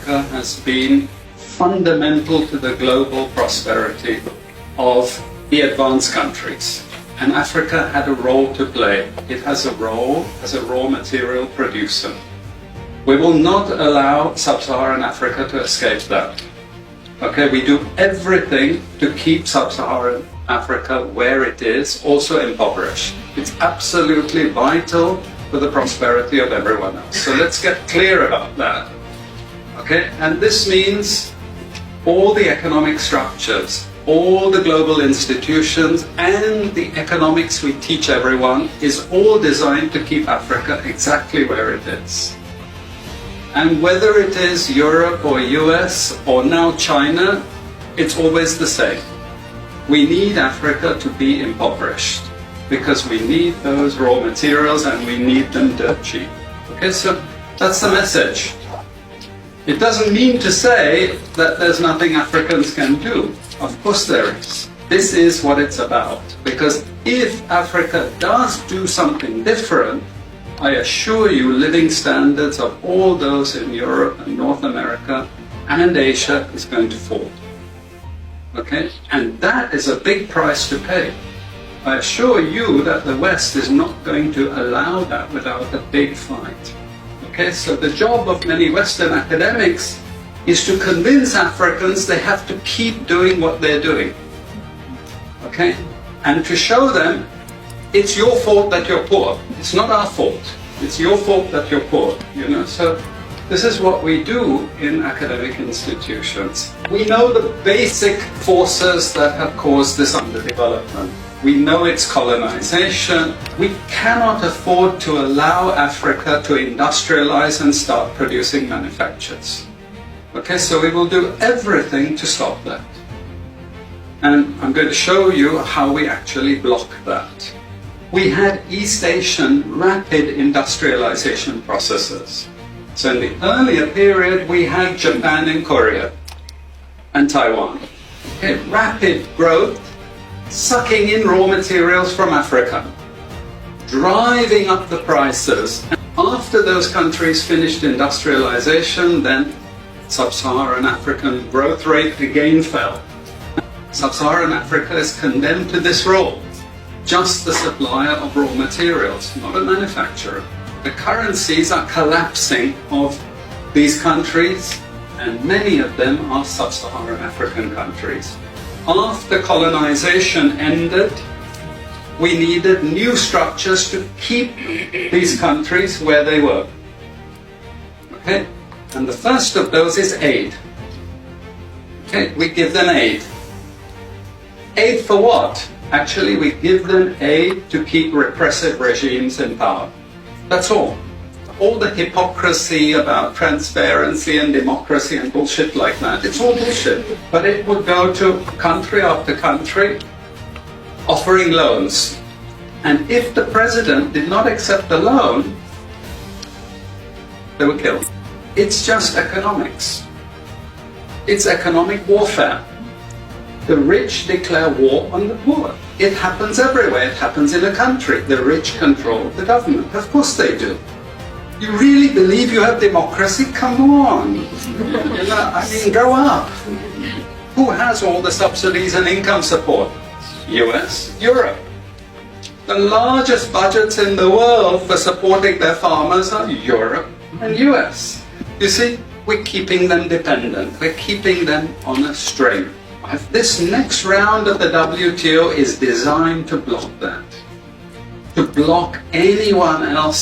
Africa has been fundamental to the global prosperity of the advanced countries. And Africa had a role to play. It has a role as a raw material producer. We will not allow sub-Saharan Africa to escape that. Okay, we do everything to keep sub-Saharan Africa where it is, also impoverished. It's absolutely vital for the prosperity of everyone else. So let's get clear about that. Okay, and this means all the economic structures, all the global institutions, and the economics we teach everyone is all designed to keep Africa exactly where it is. And whether it is Europe or US or now China, it's always the same. We need Africa to be impoverished because we need those raw materials and we need them dirt cheap. Okay, so that's the message. It doesn't mean to say that there's nothing Africans can do. Of course there is. This is what it's about. Because if Africa does do something different, I assure you living standards of all those in Europe and North America and Asia is going to fall. Okay? And that is a big price to pay. I assure you that the West is not going to allow that without a big fight. Okay? So the job of many Western academics is to convince Africans they have to keep doing what they're doing. Okay? And to show them it's your fault that you're poor. It's not our fault. It's your fault that you're poor. You know, so this is what we do in academic institutions. We know the basic forces that have caused this underdevelopment. We know it's colonization. We cannot afford to allow Africa to industrialize and start producing manufactures. Okay, so we will do everything to stop that. And I'm going to show you how we actually block that. We had East Asian rapid industrialization processes. So in the earlier period, we had Japan and Korea and Taiwan. Okay, rapid growth, sucking in raw materials from Africa, driving up the prices. And after those countries finished industrialization, then Sub-Saharan African growth rate again fell. Sub-Saharan Africa is condemned to this role, just the supplier of raw materials, not a manufacturer. The currencies are collapsing of these countries, and many of them are Sub-Saharan African countries. After colonization ended, we needed new structures to keep these countries where they were. Okay? And the first of those is aid. Okay, we give them aid. Aid for what? Actually, we give them aid to keep repressive regimes in power. That's all. All the hypocrisy about transparency and democracy and bullshit like that, it's all bullshit. But it would go to country after country offering loans. And if the president did not accept the loan, they were killed. It's just economics. It's economic warfare. The rich declare war on the poor. It happens everywhere. It happens in a country. The rich control the government. Of course they do. You really believe you have democracy? Come on. You know, I mean, grow up. Who has all the subsidies and income support? US, Europe. The largest budgets in the world for supporting their farmers are Europe and US. You see, we're keeping them dependent. We're keeping them on a string. This next round of the WTO is designed to block that. To block anyone else